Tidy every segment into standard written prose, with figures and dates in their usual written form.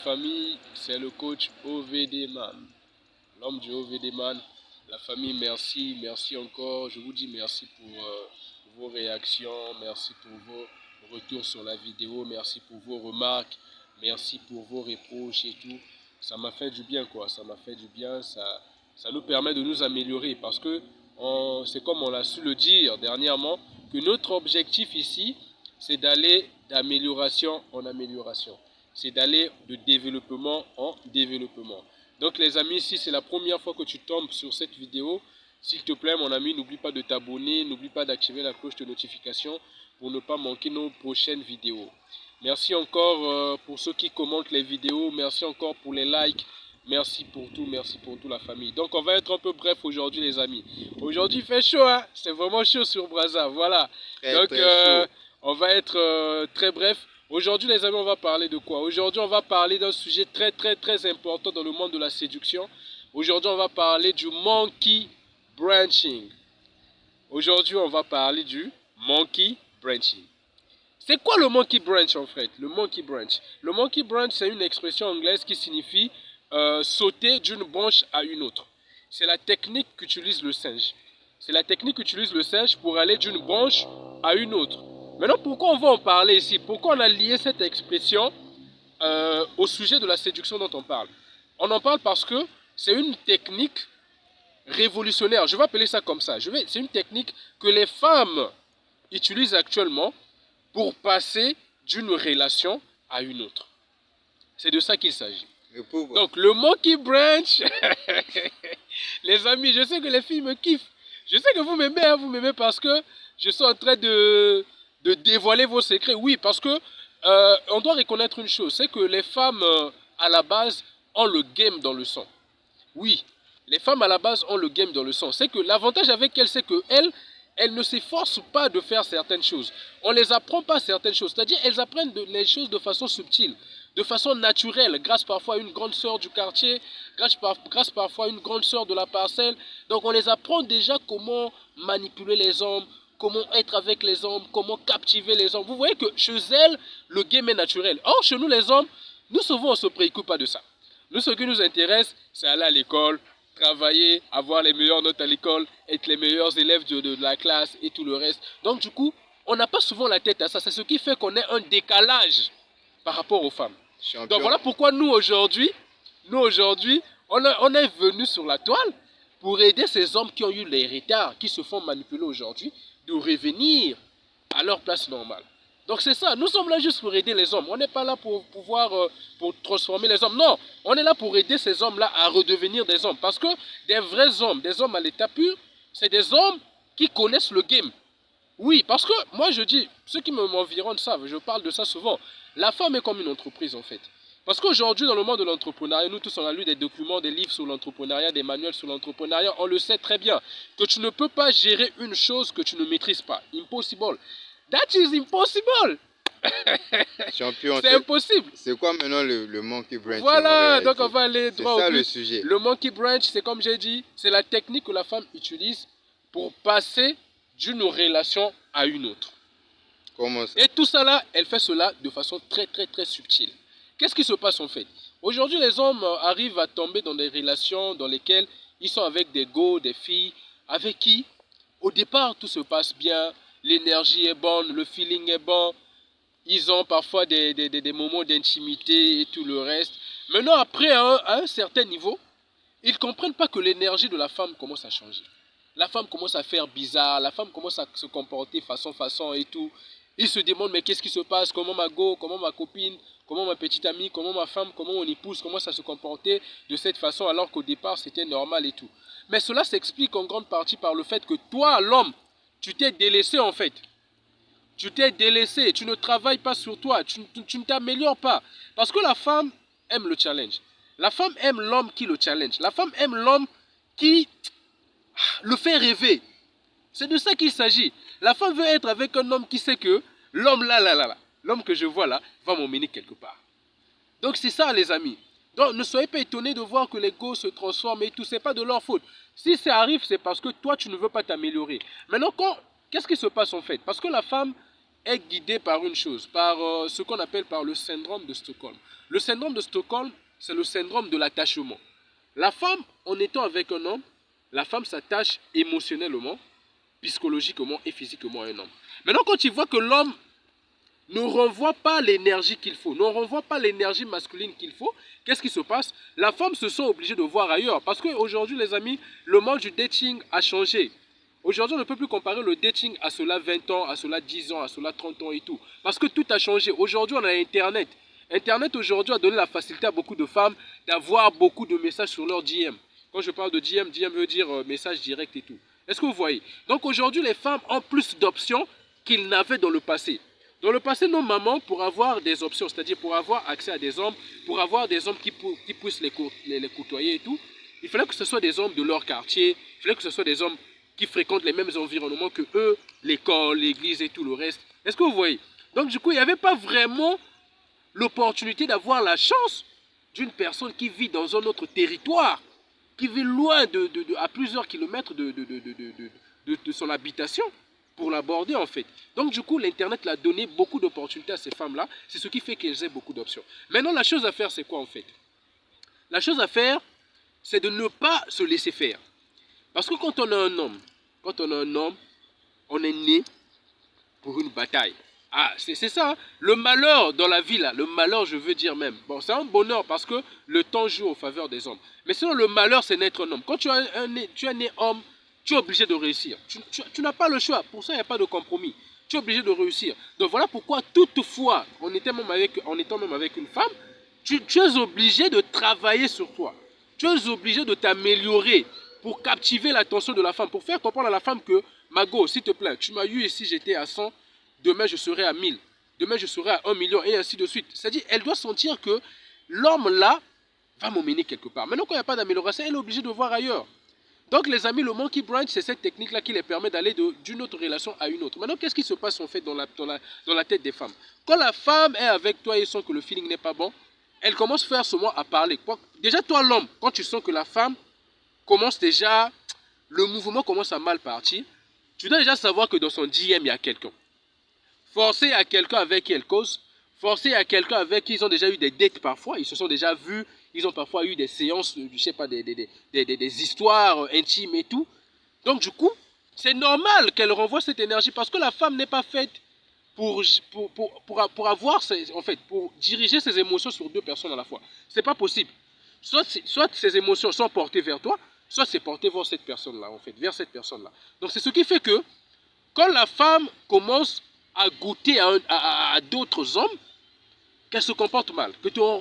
famille, c'est le coach OVD Man, l'homme du OVD Man. La famille, merci, merci encore. Je vous dis merci pour vos réactions, merci pour vos retours sur la vidéo, merci pour vos remarques, merci pour vos reproches et tout. Ça m'a fait du bien, quoi. Ça m'a fait du bien. Ça nous permet de nous améliorer parce que c'est comme on a su le dire dernièrement, que notre objectif ici, c'est d'aller d'amélioration en amélioration. C'est d'aller de développement en développement. Donc les amis, si c'est la première fois que tu tombes sur cette vidéo, s'il te plaît mon ami, n'oublie pas de t'abonner, n'oublie pas d'activer la cloche de notification pour ne pas manquer nos prochaines vidéos. Merci encore pour ceux qui commentent les vidéos, merci encore pour les likes, merci pour tout la famille. Donc on va être un peu bref aujourd'hui les amis. Aujourd'hui il fait chaud, hein? C'est vraiment chaud sur Brazza, voilà. Donc on va être très bref. Aujourd'hui les amis, on va parler de quoi? Aujourd'hui on va parler d'un sujet très important dans le monde de la séduction. Aujourd'hui on va parler du monkey branching. Aujourd'hui on va parler du monkey branching. C'est quoi le monkey branch en fait? Le monkey branch. Le monkey branch, c'est une expression anglaise qui signifie sauter d'une branche à une autre. C'est la technique qu'utilise le singe. C'est la technique qu'utilise le singe pour aller d'une branche à une autre. Maintenant, pourquoi on va en parler ici? Pourquoi on a lié cette expression au sujet de la séduction dont on parle? On en parle parce que c'est une technique révolutionnaire. Je vais appeler ça comme ça. C'est une technique que les femmes utilisent actuellement pour passer d'une relation à une autre. C'est de ça qu'il s'agit. Donc, le monkey branch, les amis, je sais que les filles me kiffent. Je sais que vous m'aimez, hein, vous m'aimez parce que je suis en train de dévoiler vos secrets. Oui, parce que on doit reconnaître une chose, c'est que les femmes, à la base, ont le game dans le sang. Oui, les femmes, à la base, ont le game dans le sang. C'est que l'avantage avec elles, c'est qu'elles, elles ne s'efforcent pas de faire certaines choses. On ne les apprend pas certaines choses. C'est-à-dire elles apprennent les choses de façon subtile, de façon naturelle, grâce parfois à une grande sœur du quartier, grâce parfois à une grande sœur de la parcelle. Donc on les apprend déjà comment manipuler les hommes, comment être avec les hommes, comment captiver les hommes. Vous voyez que chez elles, le game est naturel. Or, chez nous les hommes, nous souvent on ne se préoccupe pas de ça. Nous, ce qui nous intéresse, c'est aller à l'école, travailler, avoir les meilleures notes à l'école, être les meilleurs élèves de la classe et tout le reste. Donc du coup, on n'a pas souvent la tête à ça. C'est ce qui fait qu'on ait un décalage par rapport aux femmes. Champion. Donc voilà pourquoi nous aujourd'hui, on est venus sur la toile pour aider ces hommes qui ont eu les retards, qui se font manipuler aujourd'hui, de revenir à leur place normale. Donc c'est ça, nous sommes là juste pour aider les hommes. On n'est pas là pour pouvoir pour transformer les hommes. Non, on est là pour aider ces hommes-là à redevenir des hommes. Parce que des vrais hommes, des hommes à l'état pur, c'est des hommes qui connaissent le game. Oui, parce que moi je dis, ceux qui m'environnent savent, je parle de ça souvent. La femme est comme une entreprise en fait. Parce qu'aujourd'hui dans le monde de l'entrepreneuriat, nous tous on a lu des documents, des livres sur l'entrepreneuriat, des manuels sur l'entrepreneuriat, on le sait très bien. Que tu ne peux pas gérer une chose que tu ne maîtrises pas. Impossible. That is impossible. Champion, c'est impossible. C'est quoi maintenant le monkey branch? Voilà, donc on va aller droit au but. C'est ça le sujet. Le monkey branch, c'est comme j'ai dit, c'est la technique que la femme utilise pour passer d'une relation à une autre. Comment ça? Et tout ça là, elle fait cela de façon très subtile. Qu'est-ce qui se passe en fait? Aujourd'hui, les hommes arrivent à tomber dans des relations dans lesquelles ils sont avec des go, des filles, avec qui, au départ, tout se passe bien, l'énergie est bonne, le feeling est bon, ils ont parfois des moments d'intimité et tout le reste. Maintenant, après, à un certain niveau, ils ne comprennent pas que l'énergie de la femme commence à changer. La femme commence à faire bizarre, la femme commence à se comporter façon et tout. Ils se demandent, mais qu'est-ce qui se passe? Comment ma go, comment ma copine, comment ma petite amie, comment ma femme, comment mon épouse commence à se comporter de cette façon alors qu'au départ c'était normal et tout. Mais cela s'explique en grande partie par le fait que toi, l'homme, tu t'es délaissé en fait. Tu t'es délaissé, tu ne travailles pas sur toi, tu ne t'améliores pas. Parce que la femme aime le challenge. La femme aime l'homme qui le challenge. La femme aime l'homme qui le fait rêver. C'est de ça qu'il s'agit. La femme veut être avec un homme qui sait que l'homme là, l'homme que je vois là, va m'emmener quelque part. Donc c'est ça les amis. Donc ne soyez pas étonnés de voir que les go se transforment et tout, c'est pas de leur faute. Si ça arrive, c'est parce que toi tu ne veux pas t'améliorer. Maintenant, qu'est-ce qui se passe en fait? Parce que la femme, est guidée par une chose, par ce qu'on appelle par le syndrome de Stockholm. Le syndrome de Stockholm, c'est le syndrome de l'attachement. La femme, en étant avec un homme, la femme s'attache émotionnellement, psychologiquement et physiquement à un homme. Maintenant, quand il voit que l'homme ne renvoie pas l'énergie qu'il faut, ne renvoie pas l'énergie masculine qu'il faut, qu'est-ce qui se passe? La femme se sent obligée de voir ailleurs. Parce qu'aujourd'hui, les amis, le monde du dating a changé. Aujourd'hui, on ne peut plus comparer le dating à cela 20 ans, à cela 10 ans, à cela 30 ans et tout. Parce que tout a changé. Aujourd'hui, on a Internet. Internet, aujourd'hui, a donné la facilité à beaucoup de femmes d'avoir beaucoup de messages sur leur DM. Quand je parle de DM, DM veut dire message direct et tout. Est-ce que vous voyez? Donc aujourd'hui, les femmes ont plus d'options qu'ils n'avaient dans le passé. Dans le passé, nos mamans, pour avoir des options, c'est-à-dire pour avoir accès à des hommes, pour avoir des hommes qui puissent les côtoyer et tout, il fallait que ce soit des hommes de leur quartier, il fallait que ce soit des hommes qui fréquentent les mêmes environnements que eux, l'école, l'église et tout le reste. Est-ce que vous voyez? Donc du coup, il n'y avait pas vraiment l'opportunité d'avoir la chance d'une personne qui vit dans un autre territoire, qui vit loin à plusieurs kilomètres de son habitation, pour l'aborder en fait. Donc du coup, l'Internet l'a donné beaucoup d'opportunités à ces femmes-là. C'est ce qui fait qu'elles aient beaucoup d'options. Maintenant, la chose à faire, c'est quoi en fait? La chose à faire, c'est de ne pas se laisser faire. Parce que quand on a un homme, on est né pour une bataille. Ah, c'est ça, hein? Le malheur dans la vie, là, le malheur, je veux dire même. Bon, c'est un bonheur parce que le temps joue en faveur des hommes. Mais sinon, le malheur, c'est naître un homme. Quand tu es né homme, tu es obligé de réussir. Tu n'as pas le choix. Pour ça, il n'y a pas de compromis. Tu es obligé de réussir. Donc voilà pourquoi, toutefois, en étant même avec une femme, tu es obligé de travailler sur toi. Tu es obligé de t'améliorer pour captiver l'attention de la femme, pour faire comprendre à la femme que, Mago, s'il te plaît, tu m'as eu ici, j'étais à 100, demain je serai à 1000, demain je serai à 1 million, et ainsi de suite. C'est-à-dire, elle doit sentir que l'homme là va m'emmener quelque part. Maintenant, quand il n'y a pas d'amélioration, elle est obligée de voir ailleurs. Donc les amis, le monkey branch, c'est cette technique-là qui les permet d'aller d'une autre relation à une autre. Maintenant, qu'est-ce qui se passe en fait dans la tête des femmes? Quand la femme est avec toi et sent que le feeling n'est pas bon, elle commence à faire ce à parler. Déjà, toi l'homme, quand tu sens que la femme commence déjà, le mouvement commence à mal partir, tu dois déjà savoir que dans son DM, il y a quelqu'un. Forcer à quelqu'un avec qui elle cause, forcer à quelqu'un avec qui ils ont déjà eu des dates parfois, ils se sont déjà vus, ils ont parfois eu des séances, je sais pas, des histoires intimes et tout. Donc du coup, c'est normal qu'elle renvoie cette énergie parce que la femme n'est pas faite pour avoir, en fait, pour diriger ses émotions sur deux personnes à la fois. C'est pas possible. Soit ces émotions sont portées vers toi, soit c'est porté vers cette personne-là, en fait, vers cette personne-là. Donc c'est ce qui fait que quand la femme commence à goûter à d'autres hommes, qu'elle se comporte mal,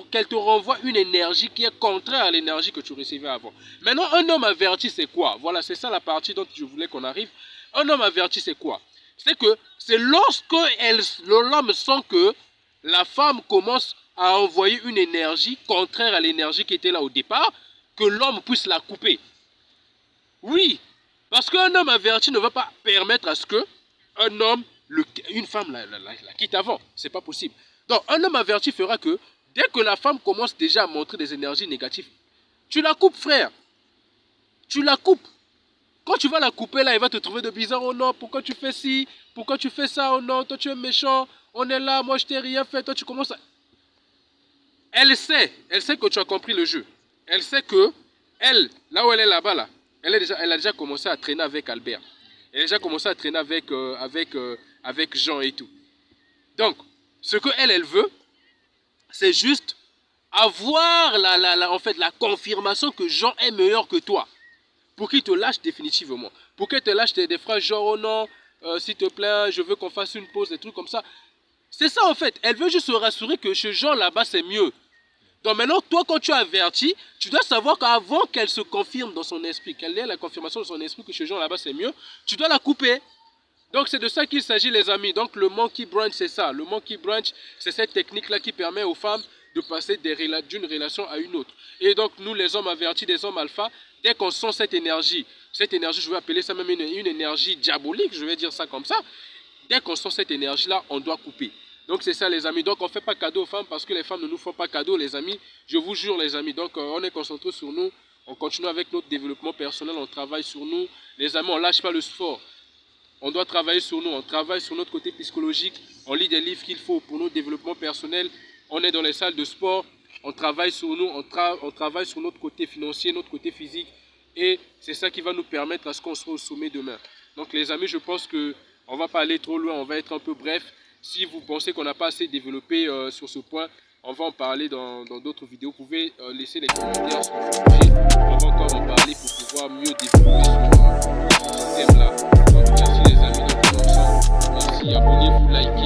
qu'elle te renvoie une énergie qui est contraire à l'énergie que tu recevais avant. Maintenant, un homme averti, c'est quoi? Voilà, c'est ça la partie dont je voulais qu'on arrive. Un homme averti, c'est quoi? C'est que c'est lorsque l'homme sent que la femme commence à envoyer une énergie contraire à l'énergie qui était là au départ, que l'homme puisse la couper. Oui, parce qu'un homme averti ne va pas permettre à ce que un homme, une femme la quitte avant. C'est pas possible. Donc, un homme averti fera que dès que la femme commence déjà à montrer des énergies négatives, tu la coupes, frère. Tu la coupes. Quand tu vas la couper, là, elle va te trouver de bizarre. Oh non, pourquoi tu fais ci? Pourquoi tu fais ça? Oh non, toi tu es méchant. On est là, moi je t'ai rien fait. Toi tu commences à... Elle sait que tu as compris le jeu. Elle sait que, elle, là où elle est là-bas, là, elle a déjà commencé à traîner avec Albert. Elle a déjà commencé à traîner avec Jean et tout. Donc, ce qu'elle veut, c'est juste avoir en fait, la confirmation que Jean est meilleur que toi. Pour qu'il te lâche définitivement. Pour qu'elle te lâche des phrases genre, oh non, s'il te plaît, je veux qu'on fasse une pause, des trucs comme ça. C'est ça en fait. Elle veut juste se rassurer que chez Jean là-bas, c'est mieux. Donc maintenant, toi, quand tu as averti, tu dois savoir qu'avant qu'elle se confirme dans son esprit, qu'elle ait la confirmation de son esprit que chez Jean là-bas, c'est mieux, tu dois la couper. Donc c'est de ça qu'il s'agit les amis. Donc le monkey branch c'est ça. Le monkey branch c'est cette technique là qui permet aux femmes de passer d'une relation à une autre. Et donc nous les hommes avertis, des hommes alpha, dès qu'on sent cette énergie je vais appeler ça même une énergie diabolique, je vais dire ça comme ça. Dès qu'on sent cette énergie là, on doit couper. Donc c'est ça les amis. Donc on ne fait pas cadeau aux femmes parce que les femmes ne nous font pas cadeau les amis. Je vous jure les amis. Donc on est concentré sur nous. On continue avec notre développement personnel. On travaille sur nous. Les amis, on ne lâche pas le sport. on doit travailler sur nous, on travaille sur notre côté psychologique, on lit des livres qu'il faut pour notre développement personnel, on est dans les salles de sport, on travaille sur nous, on travaille sur notre côté financier, notre côté physique, et c'est ça qui va nous permettre à ce qu'on soit au sommet demain. Donc les amis, je pense qu'on ne va pas aller trop loin, on va être un peu bref. Si vous pensez qu'on n'a pas assez développé sur ce point, on va en parler dans d'autres vidéos. Vous pouvez laisser les commentaires sur ce sujet. On va encore en parler pour pouvoir mieux développer ce thème-là. Donc merci les amis, donc on est ensemble. Merci, abonnez-vous, likez.